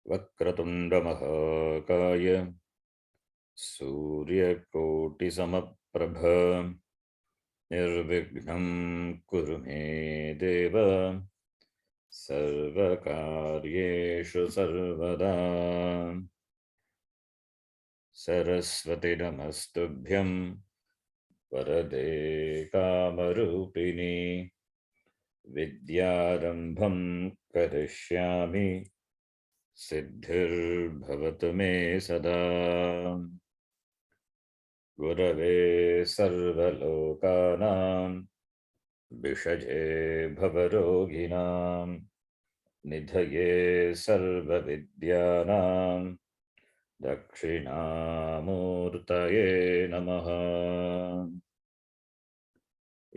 वक्रतुण्डमहाकाय सूर्यकोटिसमप्रभ निर्विघ्नं कुरु मे देव सर्वकार्येषु सर्वदा। सरस्वती नमस्तुभ्यं वरदे कामरूपिणी विद्यारम्भं करिष्यामि सिद्धिर्भवतु मे सदा। गुरवे सर्वलोकानां विषजे भवरोगिणां निधये सर्वविद्यानां दक्षिणामूर्तये नमः।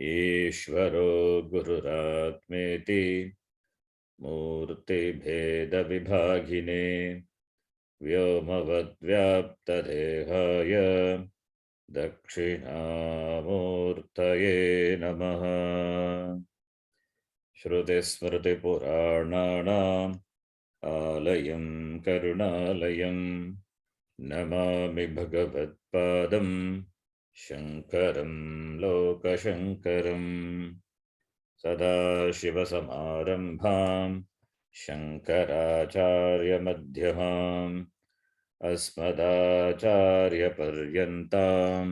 ईश्वरो गुरुरात्मेति मूर्तिभेदविभागिने व्योमवद्व्याप्तदेहाय दक्षिणामूर्तये नमः। श्रुतिस्मृतिपुराणानाम् आलयं करुणालयं नमामि भगवत्पादं शङ्करं लोकशङ्करम्। सदाशिवसमारम्भां शङ्कराचार्यमध्यमाम् अस्मदाचार्यपर्यन्तां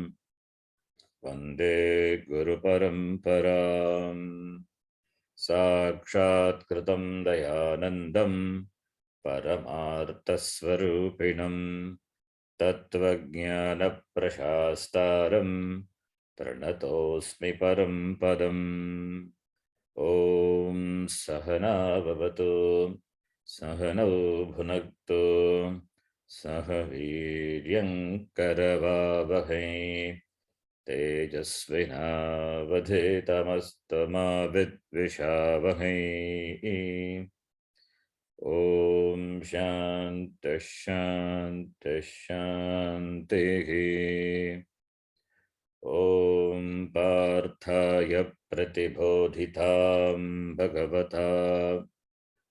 वन्दे गुरुपरम्पराम्। साक्षात्कृतं दयानन्दं परमार्थस्वरूपिणं तत्त्वज्ञानप्रशास्तारं प्रणतोऽस्मि परं पदम्। ॐ सहना भवतु सहनौ भुनक्तु सह वीर्यङ्करवावहै तेजस्विनावधीतमस्तु मा विद्विषावहै। ॐ शान्तिः शान्तिः शान्तिः। ॐ पार्थाय प्रतिबोधितां भगवता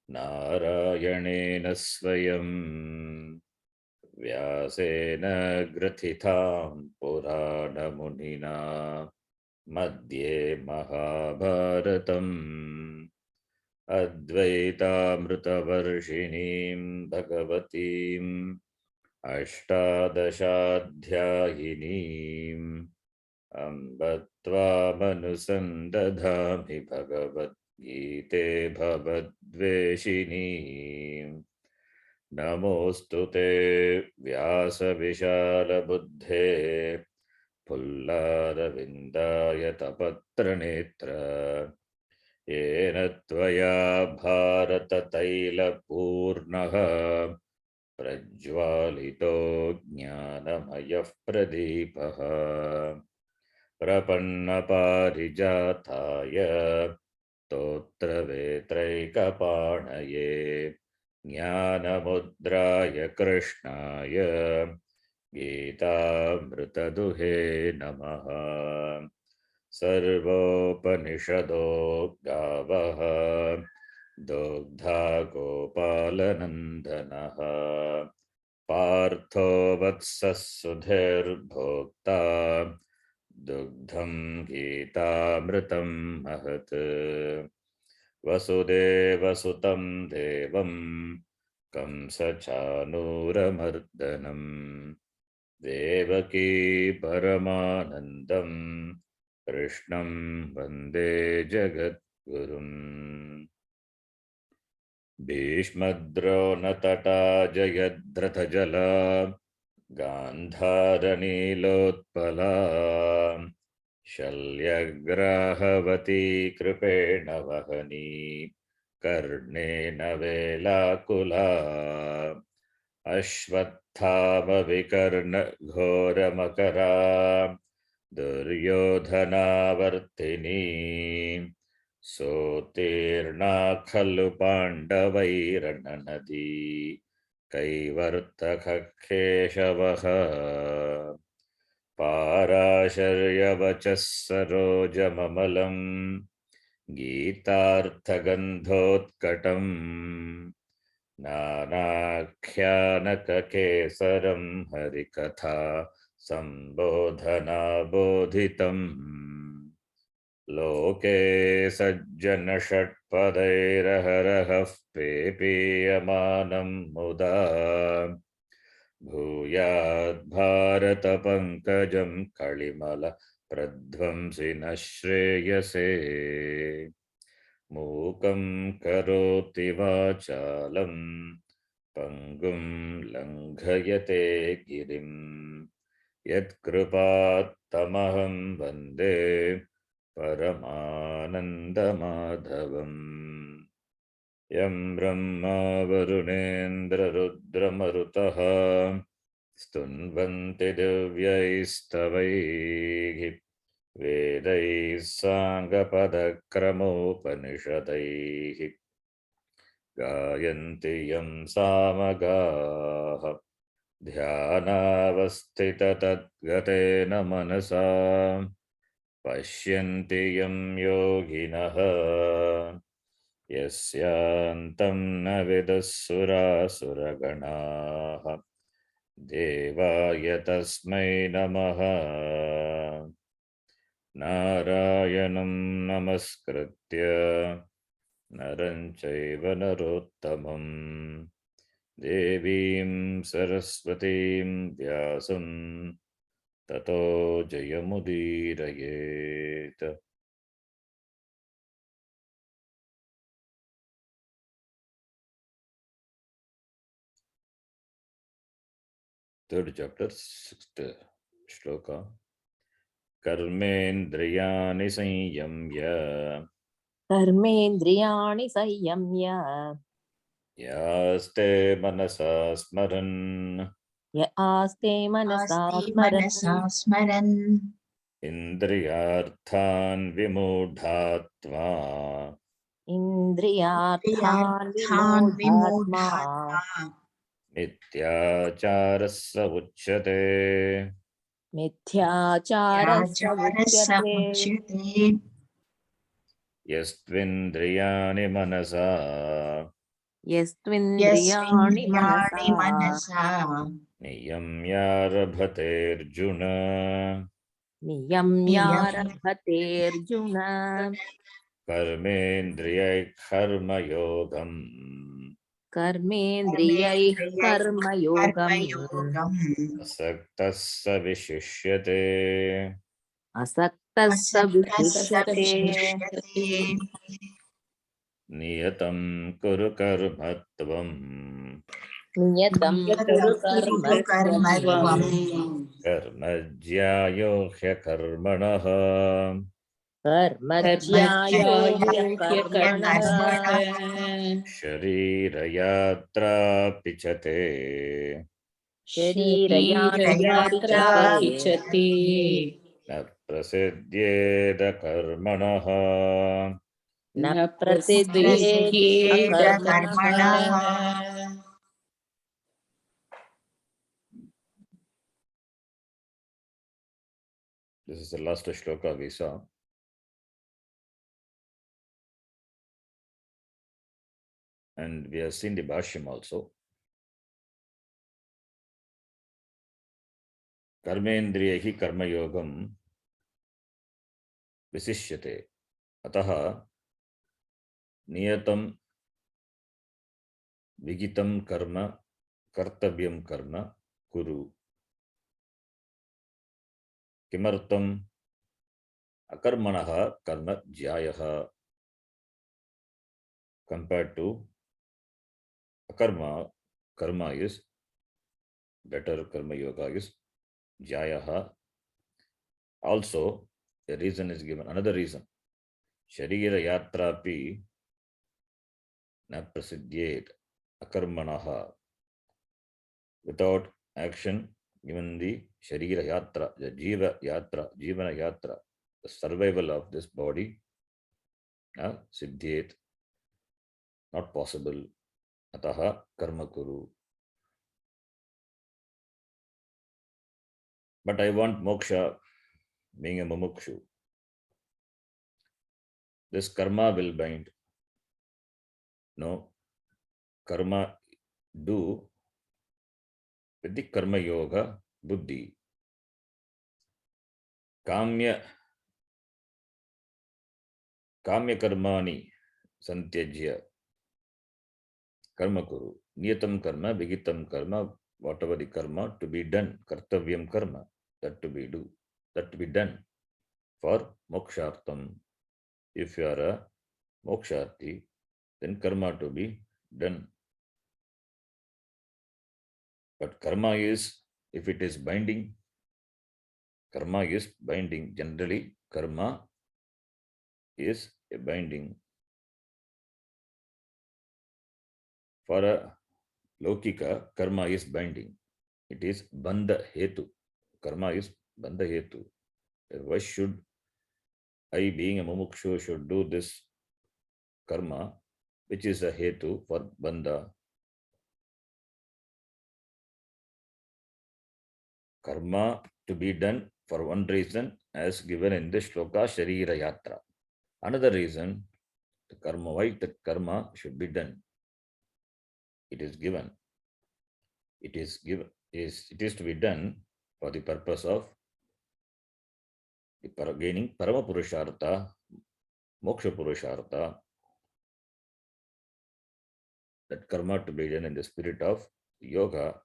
नारायणेन स्वयं व्यासेन ग्रथितां पुराणमुनिना मध्ये महाभारतम् अद्वैतामृतवर्षिणीं भगवतीम् अष्टादशाध्यायिनीम् अम्ब त्वामनुसन्दधामि भगवद्गीते भवद्वेषिणीम्। नमोऽस्तु ते व्यासविशालबुद्धे पुल्लारविन्दायतपत्रनेत्र येन त्वया भारततैलपूर्णः प्रज्वालितो ज्ञानमयः प्रदीपः प्रपन्नपारिजाताय स्तोत्रवेत्रैकपाणये ज्ञानमुद्राय कृष्णाय गीतामृतदुहे नमः। सर्वोपनिषदो गावः दुग्धा गोपालनन्दनः पार्थो वत्सः सुधीर्भोक्ता दुग्धं गीतामृतं महत्। वसुदेवसुतं देवं कंसचानूरमर्दनं देवकी परमानन्दं कृष्णं वन्दे जगद्गुरुम्। भीष्मद्रोणतटा जयद्रथजला गान्धारनीलोत्पला शल्यग्राहवती कृपेण वहनी कर्णेन वेलाकुला अश्वत्थामविकर्णघोरमकरा दुर्योधनावर्तिनी सोत्तीर्णा खलु पाण्डवैर्ननदी कैवर्तककेशवः पाराशर्यवचः सरोजममलं गीतार्थगन्धोत्कटम् नानाख्यानककेसरं हरिकथा संबोधना बोधितम् लोके सज्जन षट्पदैरहरहः पेपीयमानं मुदा भूयाद् भारत पंकजं कलिमल प्रध्वंसिनः श्रेयसे मूकं करोति वाचालं पंगुं लंघयते गिरिं यत्कृपात्तमहं वन्दे परमानन्दमाधवम् यं ब्रह्मा वरुणेन्द्ररुद्रमरुतः स्तुन्वन्ति दिव्यैस्तवैः वेदैः साङ्गपदक्रमोपनिषदैः गायन्ति यं सामगाः ध्यानावस्थिततद्गतेन मनसा पश्यन्ति यं योगिनः यस्यान्तं न विदुःसुरासुरगणाः देवाय तस्मै नमः नारायणं नमस्कृत्य नरं चैव नरोत्तमं देवीं सरस्वतीं व्यासं ततो जयमुदीरयेत्। Third chapter, sixth shloka. कर्मेन्द्रियाणि संयम्य कर्मेन्द्रियाणि संयम्य यास्ते मनसा स्मरन् य आस्ते मनसा स्मरन् इन्द्रियार्थान् विमूढात्मा इन्द्रियार्थान् विमूढात्मा मिथ्याचारः स उच्यते मिथ्याचारः स उच्यते यस्त्विन्द्रियाणि मनसा यस्त्विन्द्रियाणि मनसा नियम्यारभतेऽर्जुन नियम्यारभतेऽर्जुन कर्मेन्द्रियैः कर्मयोगम् कर्मेन्द्रियैः कर्मयोगम् असक्तः स विशिष्यते असक्तः स विशिष्यते नियतं कुरु कर्म त्वम् नियतं कुरु कर्म त्वम् कर्म ज्यायो ह्यकर्मणः कर्म ज्यायो ह्यकर्मणः शरीरयात्रापि च ते शरीरयात्रापि च ते न प्रसिद्ध्येद कर्मणः न प्रसिद्ध्येद कर्मणः। This is the last shloka we saw. And we have seen the Bhashyam also. Karmendriyahi karma yogam visishyate. Ataha niyatam vigitam karma kartavyam karma kuru. Kimartam akarmanaha karma jyayaha. Compared to akarma, karma is better, karma yoga is jayaha. Also, a reason is given, another reason. Sharira yatrapi na prasidyet akarmanaha. Without action, even the Sharira Yatra, the Jiva Yatra, Jivana Yatra, the survival of this body, Siddhyet, not possible. Ataha Karma Kuru. But I want moksha, being a mumukshu. This karma will bind. No, karma do with the karma yoga buddhi. Kamya karmani santyajya karma kuru. Niyatam karma, vigitam karma, whatever the karma to be done, kartavyam karma, that to be done for mokshartam. If you are a moksharti, then karma to be done. But karma is, if it is binding, karma is binding. Generally, karma is a binding. For a Lokika, karma is binding. It is bandha hetu. Karma is bandha hetu. Why should I, being a mumukshu, should do this karma, which is a hetu for bandha? Karma to be done for one reason, as given in the shloka Sharira Yatra. Another reason, the karma, why the karma should be done. It is given. It is to be done for the purpose of gaining Parama Purushartha, Moksha Purushartha. That karma to be done in the spirit of yoga,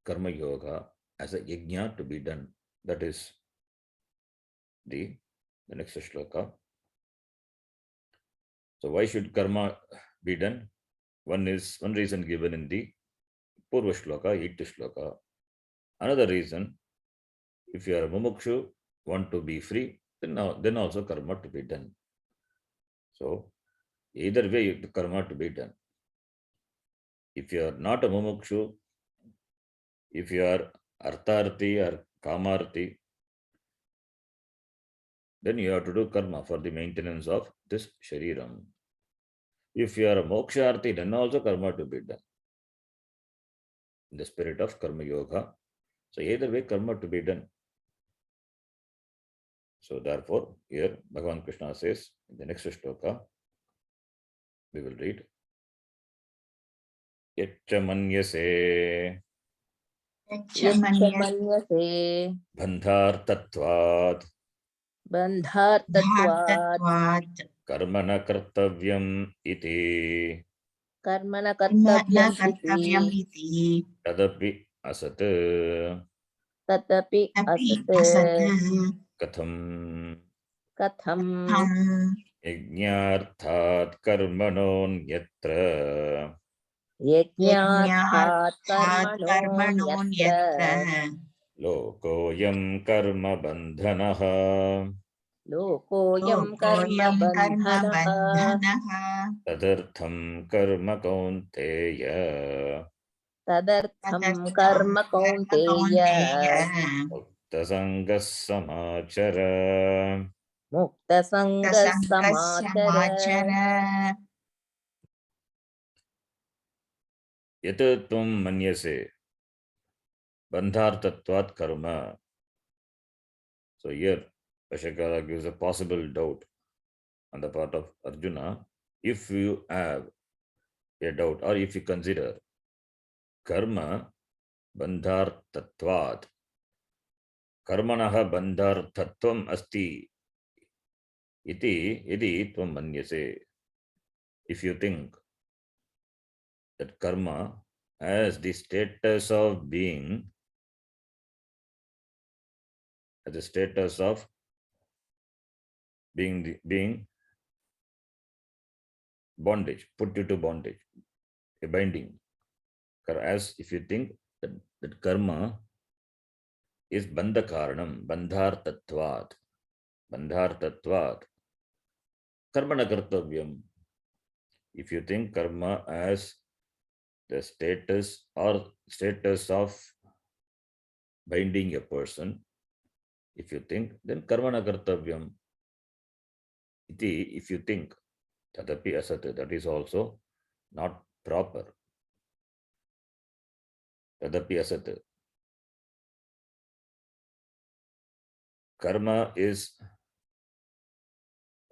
karma yoga, as a yajna to be done. That is the next shloka. So why should karma be done? One reason given in the Purva shloka, 8th shloka. Another reason, if you are a mumukshu, want to be free, then also karma to be done. So either way, the karma to be done. If you are not a mumukshu, if you are artharthi or kamarthi, then you have to do karma for the maintenance of this shariram. If you are a moksharthi, then also karma to be done in the spirit of karma yoga. So either way, karma to be done. So therefore, here Bhagavan Krishna says in the next shloka, we will read. Yaccha manyase Yachamanyase bandhartatvat bandhartatvat karmana kartavyam iti karmana kartavyam iti tadapi asat tatapi asat katham yajnarthat karmanonyatra yajnathat karmanonyatra lokoyam karma bandhanaha lokoyam karma bandhanaha tadartham karma kaunteya tadartham karma kaunteya muktasanga samachara. mukta sanga samachara Yat tvam manyase bandhartatvat karma. So here Ashakara gives a possible doubt on the part of Arjuna. If you have a doubt or if you consider karma bandhartatvat, karmanaha bandhartatvam asti iti yadi tvam manyase. If you think that karma has the status of being, as a status of being bondage, put you to bondage, a binding. As if you think that karma is bandha karanam, bandhartatvat, karmana kartavyam. If you think karma as the status of binding a person, if you think, then karmana kartavyam. Iti, if you think, tadapi asat, that is also not proper. Tadapi asat. Karma is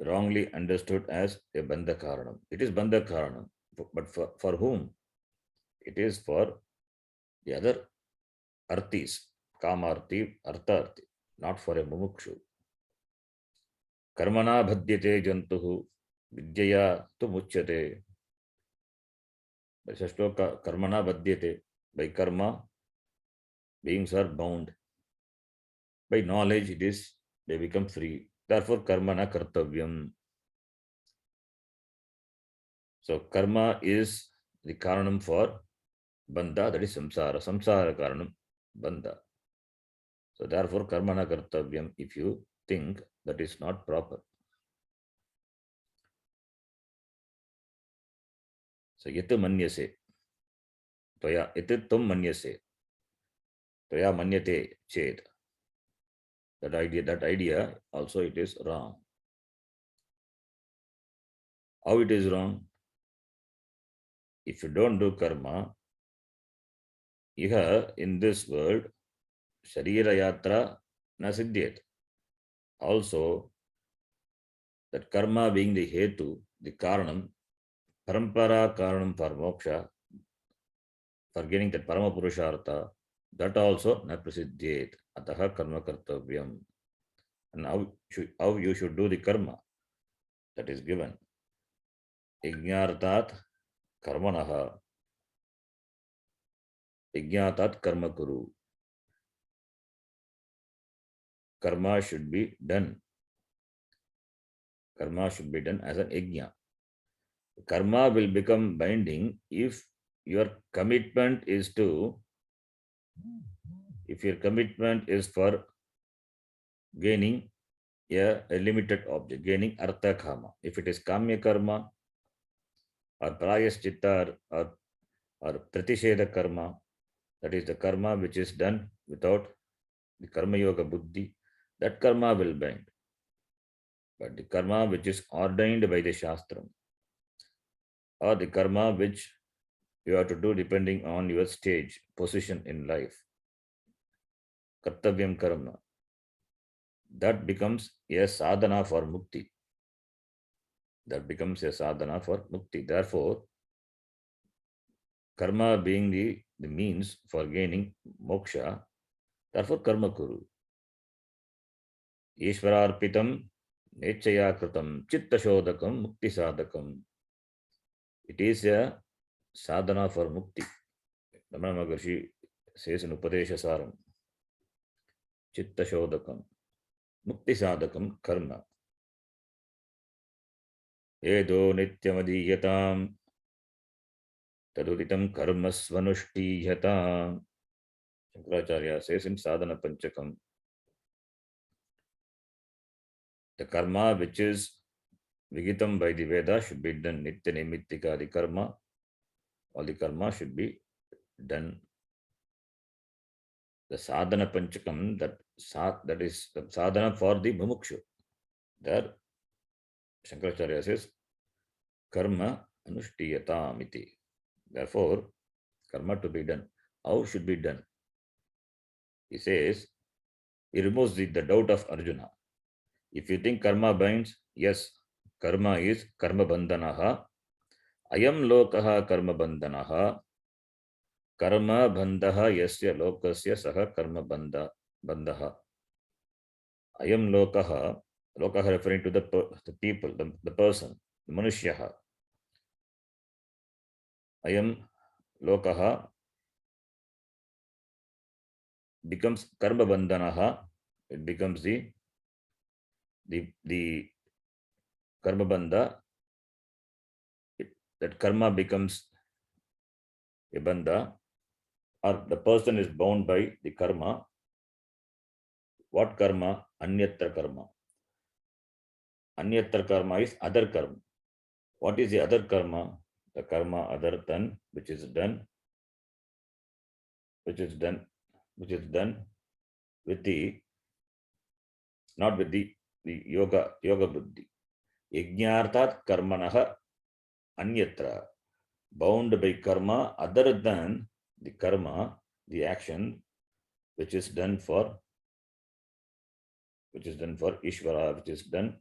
wrongly understood as a bandha karanam. It is bandha karanam, but for whom? It is for the other arthis, kamarthi, artharthi, not for a mumukshu. Karmana bhadyate jantuhu vidyaya tu muchyate. Shashloka karmana bhadyate. By karma, beings are bound. By knowledge, they become free. Therefore, karmana kartavyam. So, karma is the karanam for bandha, that is samsara. Samsara karanam, bandha. So, therefore, karmana kartavyam, if you think that is not proper. So, yat manyase. Toya, yat tum manyase. Toya manyate ched. That idea also it is wrong. How it is wrong? If you don't do karma, here in this world, Sharira Yatra na siddhyat. Also, that karma being the hetu, the karanam, parampara karanam for moksha, for getting that parama purushartha, that also na prasiddhyat. Ataha karma kartavyam. And how you should do the karma, that is given. Yajnartat karmanaha. Yajnatat karma kuru. Karma should be done. Karma should be done as an yajna. Karma will become binding if your commitment is for gaining a limited object, gaining artha kama. If it is kamya karma or prayaschitta or pratisheda karma, that is the karma which is done without the karma yoga buddhi, that karma will bind. But the karma which is ordained by the shastram, or the karma which you have to do depending on your stage, position in life, kartavyam karma, that becomes a sadhana for mukti. That becomes a sadhana for mukti. Therefore, karma being the means for gaining moksha, therefore karma kuru. Ishvararpitam nechaya kritam chitta shodakam mukti sadakam. It is a sadhana for mukti. Ramana Maharshi says in Upadesha Saram, chitta shodakam mukti sadakam karma. Edo nityamadhiyatam taduditam karma svanushtiyata. Shankaracharya says in Sadhana Panchakam, the karma which is vigitam by the Veda should be done. Nitya nimittika, the karma, all the karma should be done. The sadhana panchakam, that is the sadhana for the mumukshu. There, Shankaracharya says, karma anushtiyatam iti. Therefore, karma to be done. How should be done? He says, he removes the doubt of Arjuna. If you think karma binds, yes, karma is karma bandhanaha. Ayam lokaha karma bandhanaha. Karma bandhaha yasya lokasya saha karma bandhaha. Ayam lokaha referring to the people, the person, the manushyaha. Ayam lokaha becomes karma bandhanaha. It becomes the karma bandha. That karma becomes a bandha, or the person is bound by the karma. What karma? Anyatra karma. Anyatra karma is other karma. What is the other karma? The karma other than which is done with the, not with the yoga buddhi. Yajnartat karmanaha anyatra, bound by karma other than the karma, the action which is done for Ishvara, which is done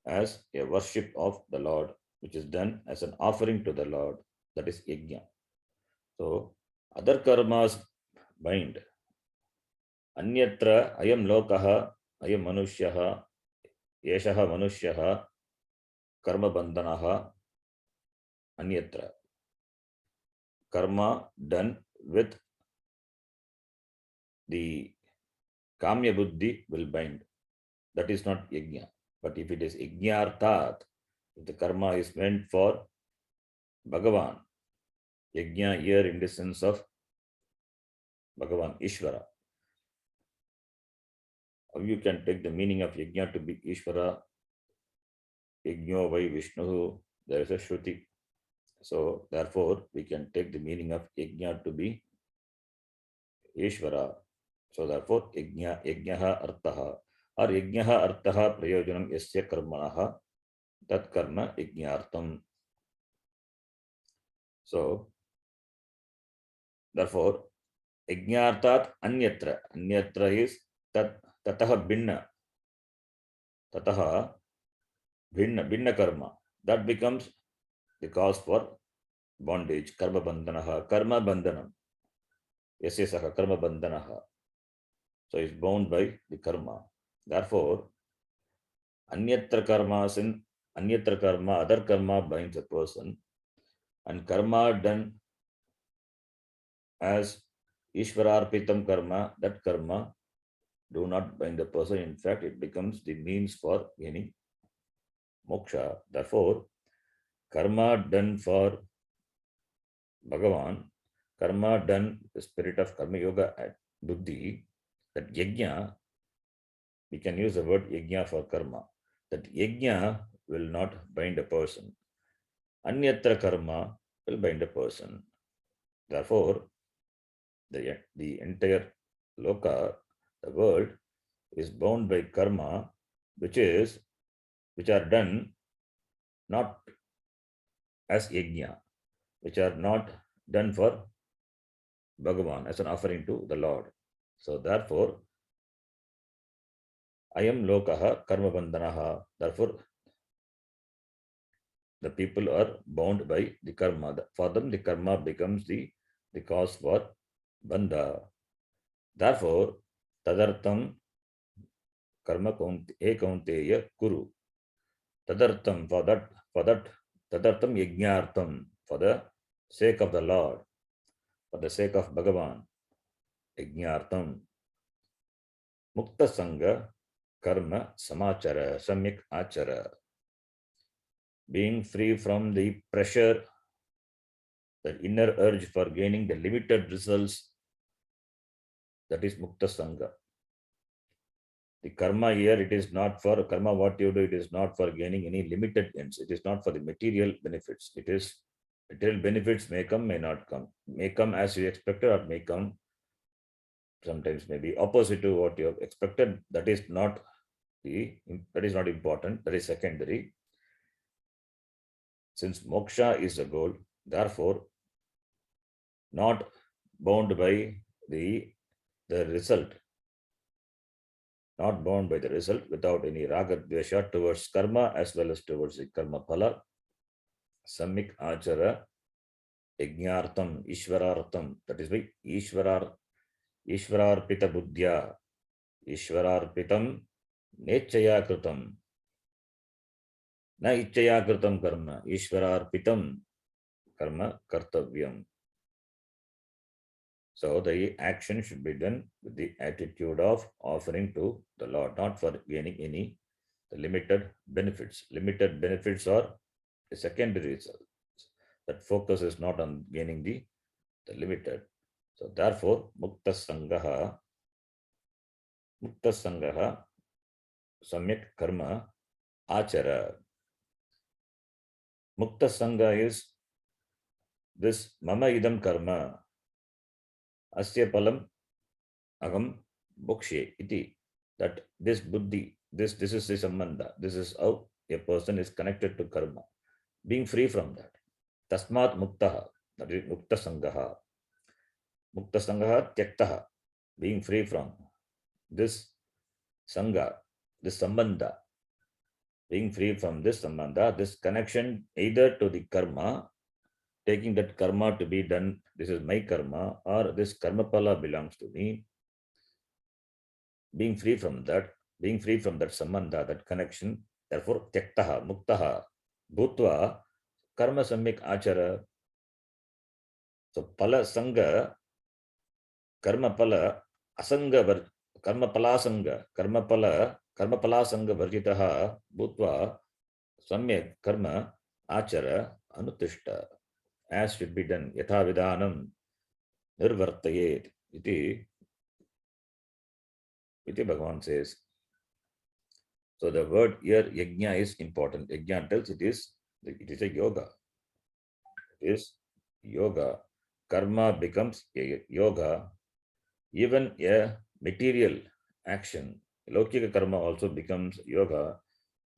as a worship of the Lord, which is done as an offering to the Lord, that is yajna. So other karmas bind. Anyatra ayam lokaha ayam manushyaha yeshaha manushyaha karma bandhanaha anyatra. Karma done with the kamya buddhi will bind. That is not yajna. But if it is yajnartat, if the karma is meant for Bhagavan, yajna here in the sense of Bhagavan, Ishvara. Or you can take the meaning of yajna to be Ishvara, yajno vai Vishnu, there is a Shruti. So therefore, we can take the meaning of yajna to be Ishvara. So therefore, yajnaha artaha or yajnaha artaha prayojanam yasya karmanaha tat karma yajnartam. So therefore, yajnartat anyatra. Anyatra is tataha binna karma. That becomes the cause for bondage. Karma bandhanam. Yasya karma bandhanaha. So it's bound by the karma. Therefore, anyatra karma, other karma binds a person, and karma done as Ishvararpitam karma, that karma do not bind the person. In fact, it becomes the means for gaining moksha. Therefore, karma done for Bhagavan, karma done the spirit of karma yoga at buddhi, that yajna, we can use the word yajna for karma, that yajna will not bind a person. Anyatra karma will bind a person. Therefore, the entire loka, the world, is bound by karma, which are done not as yajna, which are not done for Bhagavan as an offering to the Lord. So therefore, ayam lokaha karma bandhanaha. Therefore, the people are bound by the karma. For them, the karma becomes the cause for bandha. Therefore, tadartam karma kaunteya kuru. Tadartam, for that, tadartam yajnartam, for the sake of the Lord, for the sake of Bhagavan, yajnartam. Mukta sangha karma samachara, samyak achara. Being free from the pressure, the inner urge for gaining the limited results, that is mukta sangha. The karma here, it is not for karma, what you do, it is not for gaining any limited ends. It is not for the material benefits. It is material benefits may come, may not come, may come as you expected, or may come sometimes maybe opposite to what you have expected. That is not important. That is secondary. Since moksha is the goal, therefore, not bound by the result, not bound by the result, without any raga dvesha towards karma as well as towards the karma phala. Samik achara yajnartam ishvarartam. That is by ishvararpita buddhya, ishvararpitam nechaya kritam. Na ichaya kritam karma, ishvararpitam karma kartavyam. So the action should be done with the attitude of offering to the Lord, not for gaining any limited benefits. Limited benefits are the secondary results. That focus is not on gaining the limited. So therefore, mukta sangaha samyak karma achara. Mukta sangha is this mama idam karma asya palam agam bokshe iti, that this buddhi, this is the sambandha, this is how a person is connected to karma, being free from that. Tasmat muktaha, that is mukta sangha tyaktaha, being free from this sangha, this sambandha, being free from this sambandha, this connection either to the karma, taking that karma to be done, this is my karma, or this karma pala belongs to me, being free from that sambandha, that connection. Therefore, tyaktaha, muktaha, bhutva, karma samyak achara. So, pala sanga, karma pala asanga, karma pala sanga, karma pala sanga varjitaha, bhutva, samyak karma achara anutishta, as should be done, yatha vidanam nirvartayet iti Bhagavan says. So the word here yajna is important. Yajna tells it is a yoga. It is yoga. Karma becomes a yoga. Even a material action, Lokika karma also becomes yoga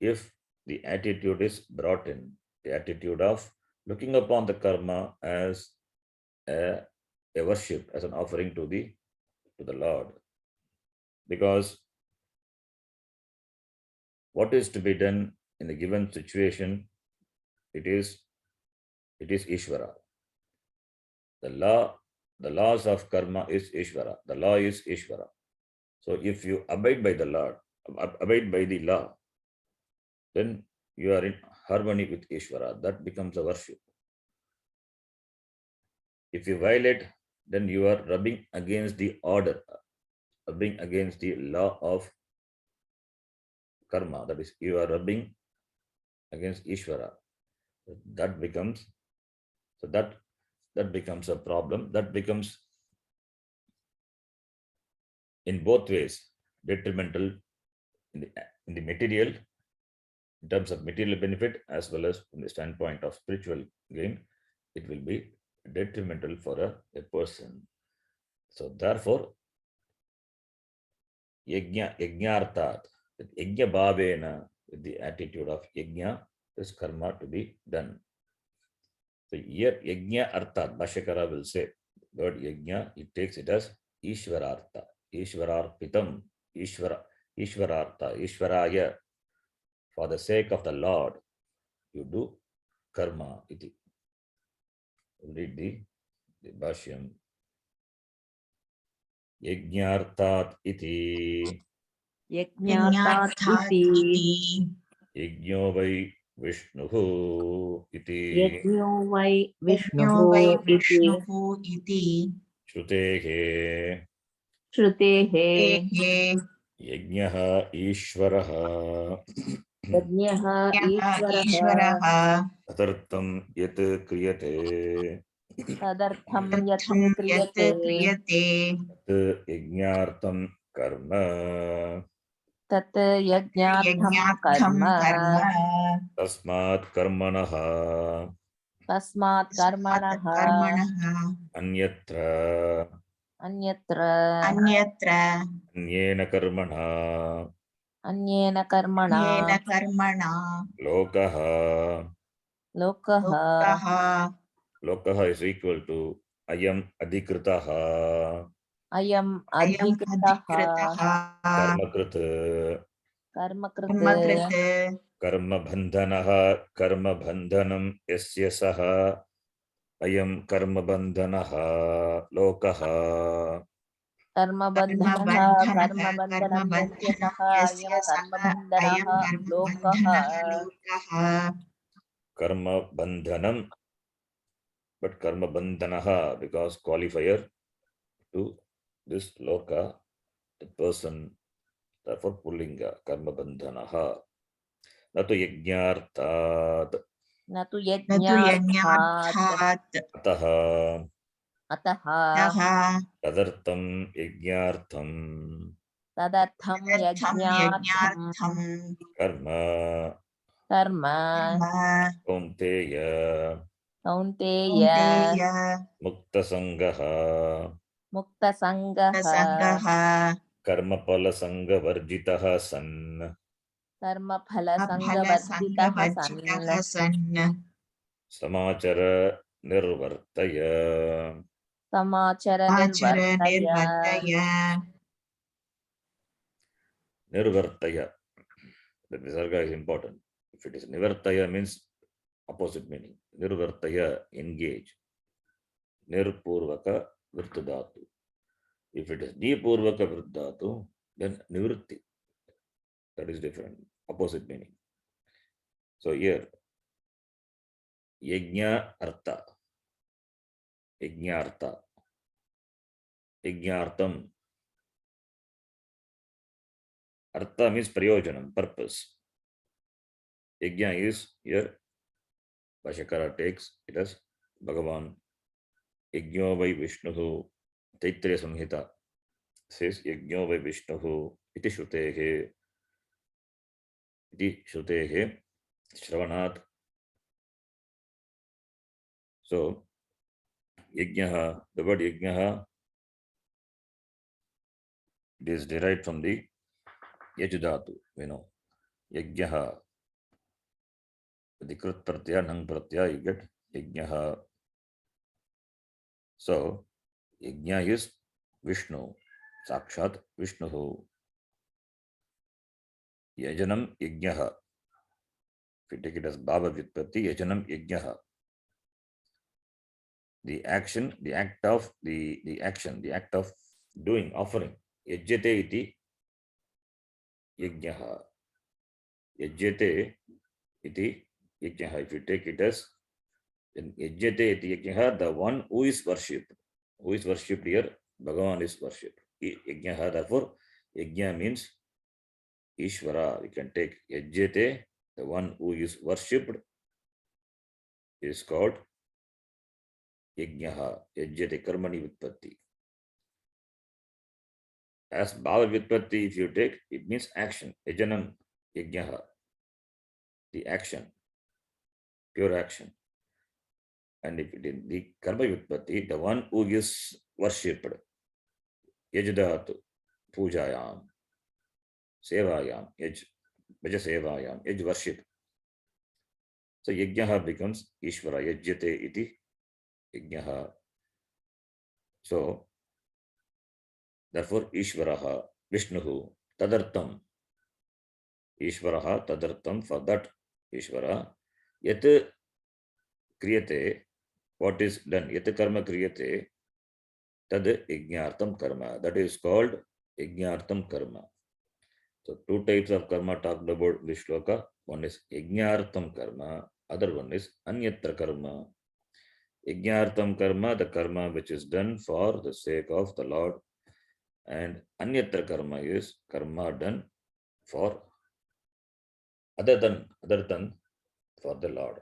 if the attitude is brought in, the attitude of looking upon the karma as a worship, as an offering to the Lord. Because what is to be done in a given situation, it is Ishvara. The laws of karma is Ishvara. The law is Ishvara. So if you abide by the law, then you are in harmony with Ishvara. That becomes a worship. If you violate, then you are rubbing against the order, rubbing against the law of karma. That is, you are rubbing against Ishvara. That becomes a problem. That becomes in both ways detrimental in the material, in terms of material benefit, as well as from the standpoint of spiritual gain. It will be detrimental for a person. So therefore, yajnarthat, yajna bhavena, with the attitude of yajna, is karma to be done. So here yajna arthat, Bhashyakara will say, word yajna, it takes it as Ishvarartha, Ishvararpitam, Ishvarartha, Ishvaraya, for the sake of the Lord, you do karma. Iti. Read the Bhashyam. Yajnarthat iti. Yajnarthat iti. Yajno vai Vishnuhu iti. Yajno vai Vishnuhu iti. Shrutehe. Shrutehe. Yajnaha Ishvaraha. Yajnaha Ishvaraha. Tadartham yat kriyate. Tadartham yat kriyate. Tat yajnartham karma. Tat yajnartham karma. Tasmat karmanaha. Tasmat karmanaha. Anyatra. Anyatra. Anyena karmana. Anyena karmana. Lokaha. Lokaha is equal to ayam adhikritaha. Ayam adhikritaha. Karmakrit. Karma bandhanaha. Karma bandhanam yasya saha. Ayam karma bandhanaha. Lokaha. Karma bandhanam yasya sahayam karma bandhanaha lokaha. Karma bandhanam, but karma bandhanaha, because qualifier to this loka, the person, therefore pullinga, karma bandhanaha. Natu yajnarthat. Natu yajnarthat. Ataha. Tadartham yajnartham. Tadartham yajnartham. Karma. Kaunteya. Mukta sangaha. Karma pala sanga varjitaha san. Karma phala sanga varjitaha san. Samachara nirvartaya. Samachara nirvartaya. Nirvartaya. The visarga is important. If it is nivartaya, means opposite meaning. Nirvartaya, engage. Nirpurvaka vrittadatu. If it is nipurvaka vrittadatu, then nivritti. That is different, opposite meaning. So here, yajna artha. Yajnartha. Yajnartam. Artha means prayojanam, purpose. Yajna is here, Bhashyakara takes it as Bhagavan. Yajno vai Vishnuhu. Taittiriya Samhita says Yajno vai Vishnuhu iti Shrutehe. Iti Shrutehe Shravanat. So, Yajnaha, the word Yajnaha, it is derived from the Yajudhatu, we know. Yajnaha, the Krit Pratyaya, Nang Pratyaya, you get Yajnaha. So, Yajna is Vishnu, Sakshat Vishnuhu. Yajanam Yajnaha. If you take it as Bhava Vyutpatti, Yajanam Yajnaha. The action, the act of doing, offering. Yajyate iti yajnaha. Yajyate iti yajnaha. If you take it as yajyate iti yajnaha, the one who is worshipped. Who is worshipped here? Bhagavan is worshipped. Yajnaha, therefore, yajna means Ishvara. We can take yajyate, the one who is worshipped, is called Yajnaha. Yajyate karmani vyutpatti. As Bhava Vyutpatti, if you take, it means action. Yajanam Yajnaha. The action. Pure action. And if it is the Karma Vyutpatti, the one who is worshipped. Yajadatu. Pujayam. Sevayam. Yaj. Vajasevayam. Yaj worship. So Yajnaha becomes Ishvara. Yajyate iti Yajnaha. So, therefore, Ishvaraha, Vishnuhu, Tadartam. Ishvaraha, Tadartam, for that Ishvara. Yat kriyate, what is done? Yat karma kriyate, tad yajnartam karma. That is called yajnartam karma. So, two types of karma talked about this shloka. One is yajnartam karma, other one is anyatra karma. Yajnartam karma, the karma which is done for the sake of the Lord. And anyatra karma is karma done for other than for the Lord.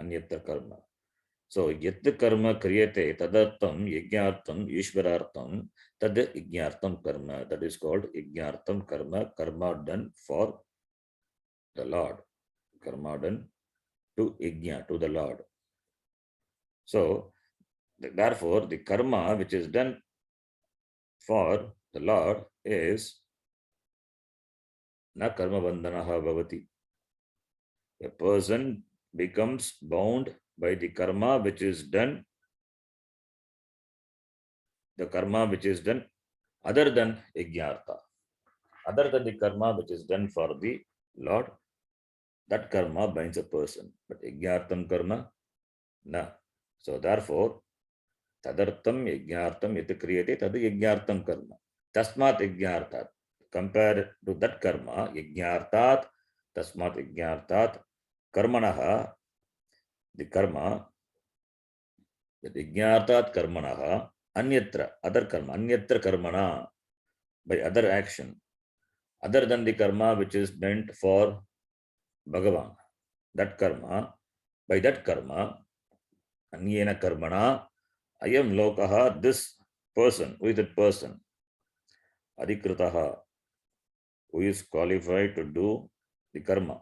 Anyatra karma. So yat karma kriyate tadartam yajnartam ishvarartam tad yajnartam karma. That is called yajnartam karma. Karma done for the Lord. Karma done to yajna, to the Lord. So therefore the karma which is done for the Lord is na karma bandhanaha bhavati. A person becomes bound by the karma which is done, the karma which is done other than yajnartha. Other than the karma which is done for the Lord, that karma binds a person. But yajnartam karma, na. So therefore, tadartam yajnartam yat kriyate tad yajnartam karma. Tasmat yajnartat. Compared to that karma, yajnartat, tasmat yajnartat, karmanaha, the karma, that yajnartat karmanaha, anyatra, other karma, anyatra karmana, by other action, other than the karma which is meant for Bhagavan. That karma, by that karma, anyena karmana, ayam lokaha, this person, who is that person? Adhikritaha, who is qualified to do the karma.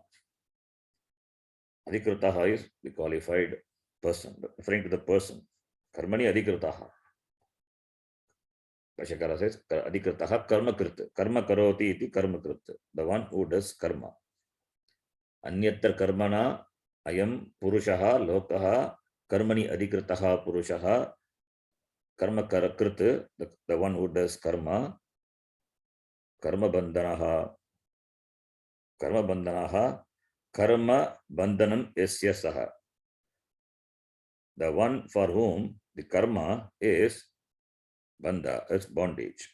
Adhikritaha is the qualified person, referring to the person. Karmani adhikritaha. Bhashyakara says, adhikritaha karma krit. Karma karoti iti karma krit. The one who does karma. Anyatra karmana ayam purushaha lokaha karmani adhikritaha purushaha karma krit. The one who does karma. Karma bandhanaha. Karma bandhanaha karma bandhanam yasya saha. The one for whom the karma is bandha, is bondage.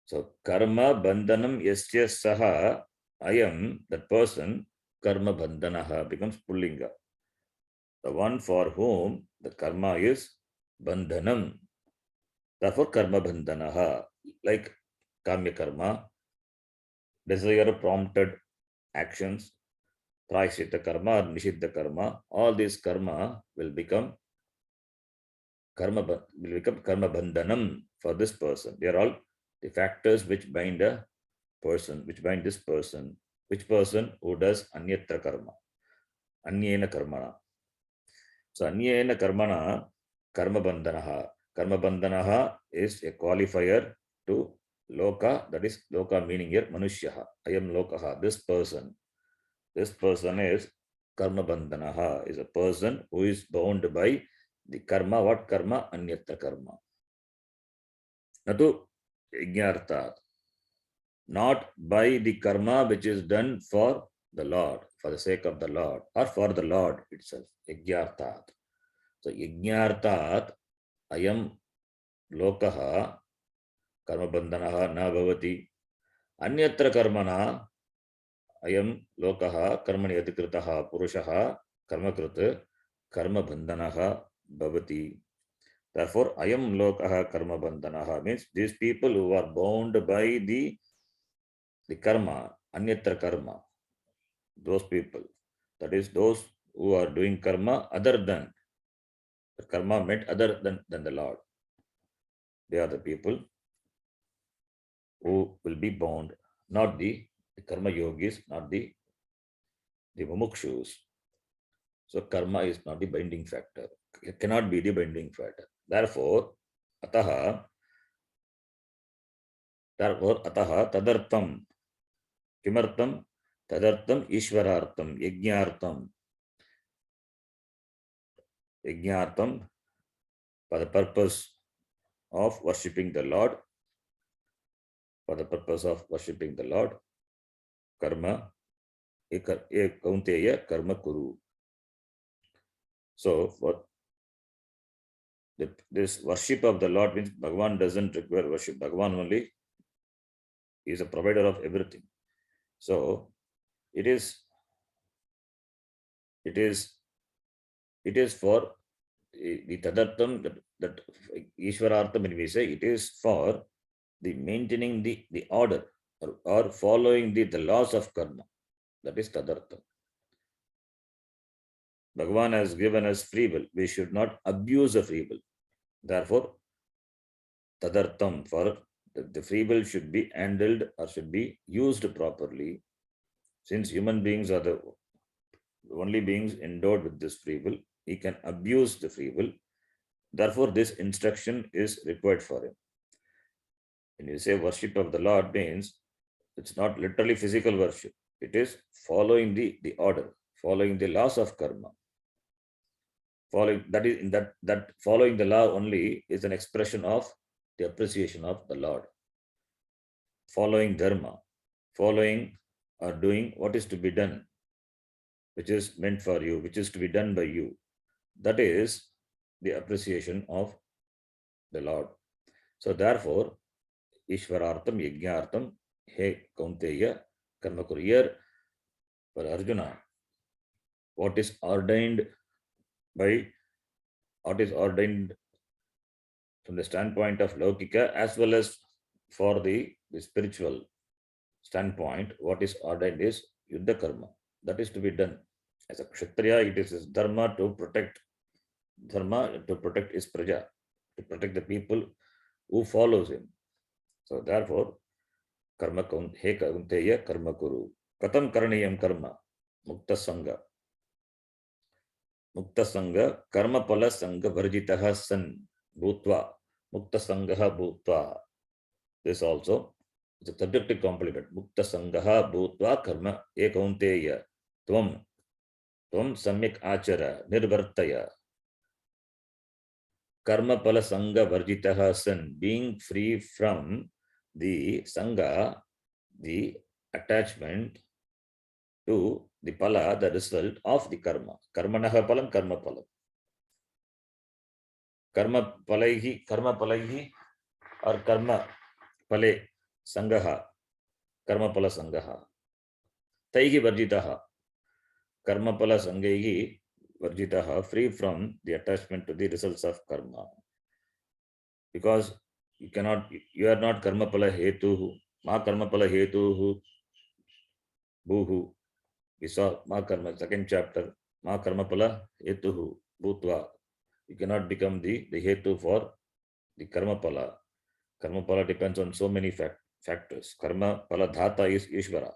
So karma bandhanam yasya saha, I am that person, karma bandhanaha becomes pullinga. The one for whom the karma is bandhanam. Therefore karma bandhanaha, like kamya karma, desire prompted actions, prayashitta karma or nishiddha karma, all these karma will become karma bandhanam for this person. They are all the factors which bind a person, which bind this person. Which person? Who does anyatra karma, anyena karmana. So anyena karmana, karma bandhanaha. Karma bandhanaha is a qualifier to loka, that is loka meaning here manushyaha. I am lokaha, this person. This person is karma bandhanaha, is a person who is bound by the karma. What karma? Anyatra karma. Natu yajnarthat. Not by the karma which is done for the Lord, for the sake of the Lord, or for the Lord itself. Yajnarthat. So yajnarthat, ayam lokaha, karma bandhanaha na bhavati. Anyatra karmana, ayam lokaha, karmani adhikritaha purushaha, karmakrit, karma bandhanaha bhavati. Therefore, ayam lokaha karma bandhanaha means these people who are bound by the karma, anyatra karma, those people, that is those who are doing karma other than, the karma meant other than the Lord. They are the people who will be bound, not the karma yogis, not the mumukshus. So karma is not the binding factor. It cannot be the binding factor. Therefore, ataha tadartam. Kimartam? Tadartam ishwarartam, yajnartam. Yajnartam, for the purpose of worshipping the Lord. For the purpose of worshipping the Lord. Karma, kaunteya karma kuru. So, for this worship of the Lord means Bhagavan doesn't require worship. Bhagavan only is a provider of everything. So, it is for the tadartam, that Ishwarartham, when we say, it is for the maintaining the order, or following the laws of karma. That is tadartam. Bhagavan has given us free will. We should not abuse the free will. Therefore, tadartam, for the free will should be handled or should be used properly. Since human beings are the only beings endowed with this free will, he can abuse the free will. Therefore, this instruction is required for him. When you say worship of the Lord means, it's not literally physical worship. It is following the order, following the laws of karma. Following that following the law only is an expression of the appreciation of the Lord. Following dharma, following or doing what is to be done, which is meant for you, which is to be done by you. That is the appreciation of the Lord. So therefore, Ishwarartham, Yajnartham, he kaunteya karma kuru. Here for Arjuna, what is ordained from the standpoint of Laukika, as well as for the spiritual standpoint, what is ordained is Yuddha karma. That is to be done. As a Kshatriya, it is his dharma to protect his praja, to protect the people who follows him. So therefore, karma he kaunteya karma kuru. Katam karaniyam karma? Mukta sangha. Mukta sangha, karma pala sangha varjitaha san bhutva. Mukta sangha bhutva. This also is a subjective complement. Mukta sangha bhutva karma ekaunteya. Tvam samyak achara nirvartaya. Karma pala sangha varjitaha san, being free from the sangha, the attachment to the pala, the result of the karma. Karmanaha palam, karma palam. Karma palaihi or karma pale sangaha, karma pala sangaha. Taihi varjitaha, karma pala sangaihi varjitaha, free from the attachment to the results of karma. Because you are not karma pala hetuhu, ma karma pala hetuhu, buhu. We saw ma karma, second chapter, ma karma pala hetuhu, bhutva. You cannot become the hetu for the karma pala. Karma pala depends on so many factors. Karma pala dhata is Ishvara.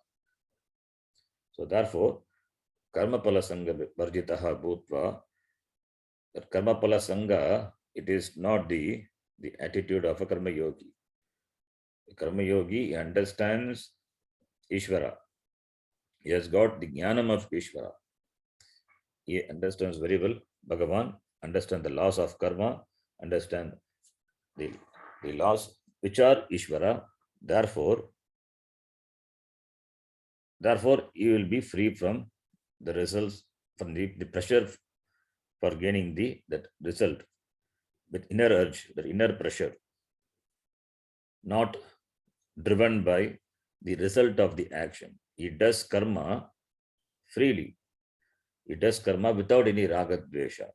So therefore, karma pala sangha varjitaha bhutva. That karma pala sangha, it is not the attitude of a karma yogi. A karma yogi, he understands Ishvara. He has got the jnanam of Ishvara. He understands very well Bhagavan, understand the laws of karma, understand the laws which are Ishvara. Therefore, you will be free from the results, from the pressure for gaining that result with inner urge, the inner pressure, not driven by the result of the action. He does karma freely. He does karma without any raga dvesha,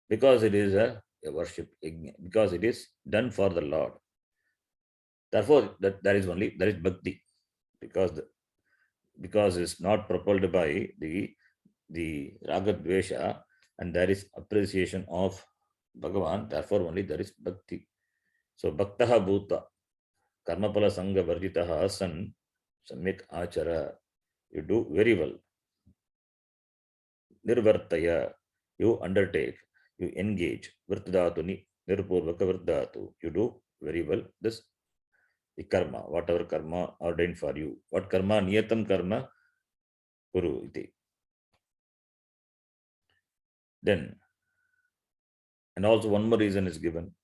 because it is a worship, because it is done for the Lord. Therefore, there is bhakti, because it's not propelled by the raga dvesha, and there is appreciation of Bhagavan. Therefore, only there is bhakti. So, bhaktaha bhuta, karmapala sangha varjitaha san, samyak achara. You do very well. Nirvartaya, you undertake, you engage. Vrtadhatuni, nirpurvaka vrtadhatu. You do very well this, the karma, whatever karma ordained for you. What karma, niyatam karma, kuru iti. Then, and also one more reason is given.